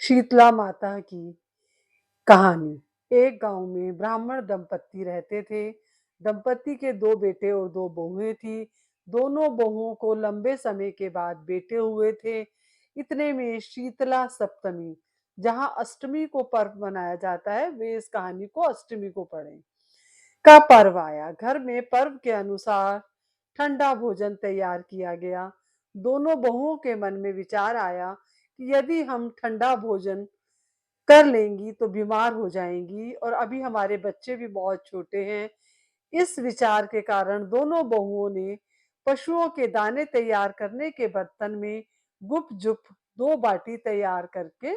शीतला माता की कहानी। एक गांव में ब्राह्मण दंपत्ति रहते थे। दंपत्ति के दो बेटे और दो बहुएं थी। दोनों बहुओं को लंबे समय के बाद बेटे हुए थे। इतने में शीतला सप्तमी, जहां अष्टमी को पर्व मनाया जाता है, वे इस कहानी को अष्टमी को पढ़ें, का पर्व आया। घर में पर्व के अनुसार ठंडा भोजन तैयार किया गया। दोनों बहुओं के मन में विचार आया कि यदि हम ठंडा भोजन कर लेंगी तो बीमार हो जाएंगी, और अभी हमारे बच्चे भी बहुत छोटे हैं। इस विचार के कारण दोनों बहुओं ने पशुओं के दाने तैयार करने के बर्तन में गुप चुप दो बाटी तैयार करके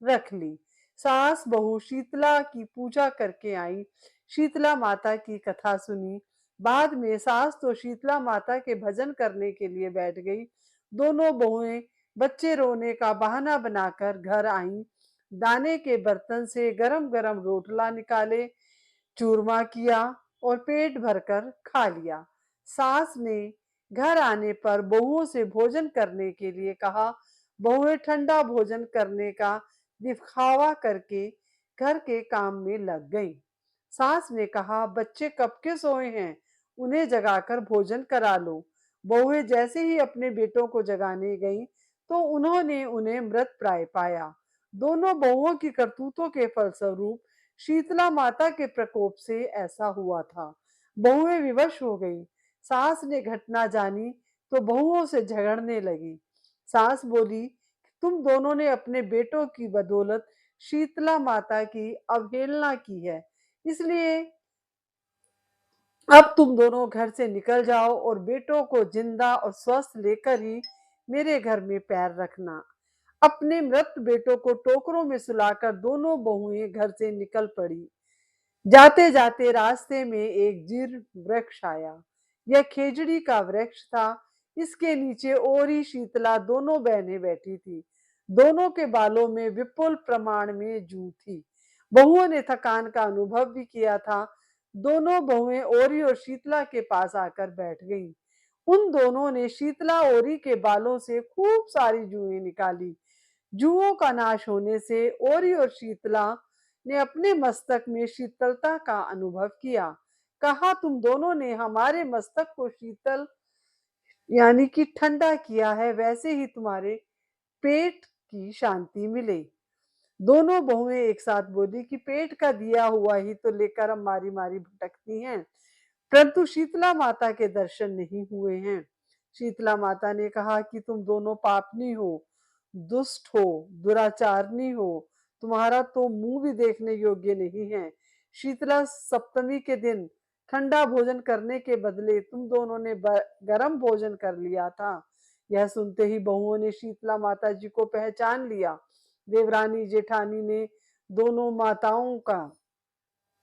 रख ली। सास बहू शीतला की पूजा करके आई, शीतला माता की कथा सुनी। बाद में सास तो शीतला माता के भजन करने के लिए बैठ गई। दोनों बहुएं बच्चे रोने का बहाना बनाकर घर आईं। दाने के बर्तन से गरम गरम रोटला निकाले, चूरमा किया और पेट भरकर खा लिया। सास ने घर आने पर बहुओं से भोजन करने के लिए कहा। बहुएं ठंडा भोजन करने का दिखावा करके घर के काम में लग गईं। सास ने कहा, बच्चे कब के सोए हैं, उन्हें जगाकर भोजन करा लो। बहुएं जैसे ही अपने बेटों को जगाने गईं तो उन्होंने उन्हें मृत प्राय पाया। दोनों बहुओं की करतूतों के फलस्वरूप शीतला माता के प्रकोप से ऐसा हुआ था। बहुएं विवश हो गई। सास ने घटना जानी तो बहुओं से झगड़ने लगी। सास बोली, तुम दोनों ने अपने बेटों की बदौलत शीतला माता की अवहेलना की है, इसलिए अब तुम दोनों घर से निकल जाओ और बेटों को जिंदा और स्वस्थ लेकर ही मेरे घर में पैर रखना। अपने मृत बेटों को टोकरों में सुलाकर दोनों बहुएं घर से निकल पड़ी। जाते जाते रास्ते में एक जीर्ण वृक्ष आया। यह खेजड़ी का वृक्ष था। इसके नीचे ओरी शीतला दोनों बहनें बैठी थी। दोनों के बालों में विपुल प्रमाण में जू थी। बहुओं ने थकान का अनुभव भी किया था। दोनों बहुएं ओरी और शीतला के पास आकर बैठ गईं। उन दोनों ने शीतला ओरी के बालों से खूब सारी जुएं निकाली। जुओं का नाश होने से ओरी और शीतला ने अपने मस्तक में शीतलता का अनुभव किया। कहा, तुम दोनों ने हमारे मस्तक को शीतल यानी कि ठंडा किया है, वैसे ही तुम्हारे पेट की शांति मिले। दोनों बहुएं एक साथ बोली कि पेट का दिया हुआ ही तो लेकर हम मारी मारी भटकती हैं, परंतु शीतला माता के दर्शन नहीं हुए हैं। शीतला माता ने कहा कि तुम दोनों पापनी हो, दुष्ट हो, दुराचारनी हो, तुम्हारा तो मुंह भी देखने योग्य नहीं है। शीतला सप्तमी के दिन ठंडा भोजन करने के बदले तुम दोनों ने गरम भोजन कर लिया था। यह सुनते ही बहुओं ने शीतला माता जी को पहचान लिया। देवरानी जेठानी ने दोनों माताओं का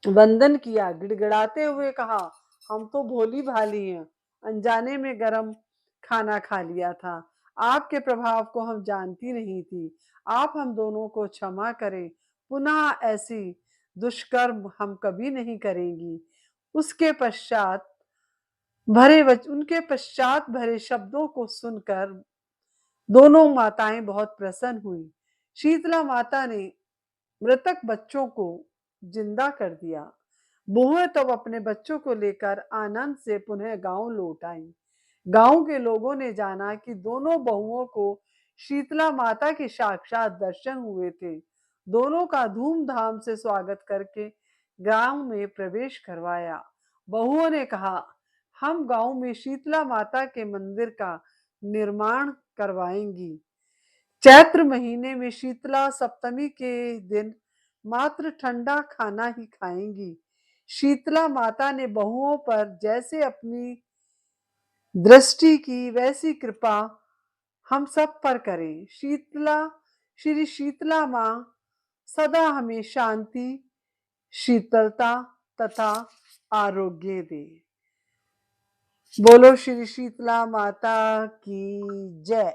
वंदन किया, गिड़गिड़ाते हुए कहा, हम तो भोली भाली हैं, अनजाने में गरम खाना खा लिया था। आपके प्रभाव को हम जानती नहीं थी। आप हम दोनों को क्षमा करें, पुनः ऐसी दुष्कर्म हम कभी नहीं करेंगी। उनके पश्चात भरे शब्दों को सुनकर दोनों माताएं बहुत प्रसन्न हुई। शीतला माता ने मृतक बच्चों को जिंदा कर दिया। बहुएं तब अपने बच्चों को लेकर आनंद से पुनः गांव लौट आईं। गांव के लोगों ने जाना कि दोनों बहुओं को शीतला माता के साक्षात दर्शन हुए थे। दोनों का धूमधाम से स्वागत करके गांव में प्रवेश करवाया। बहुओं ने कहा, हम गांव में शीतला माता के मंदिर का निर्माण करवाएंगी। चैत्र महीने में शीतला सप्तमी के दिन मात्र ठंडा खाना ही खाएंगी। शीतला माता ने बहुओं पर जैसे अपनी दृष्टि की वैसी कृपा हम सब पर करें। श्री शीतला माँ सदा हमें शांति, शीतलता तथा आरोग्य दे। बोलो श्री शीतला माता की जय।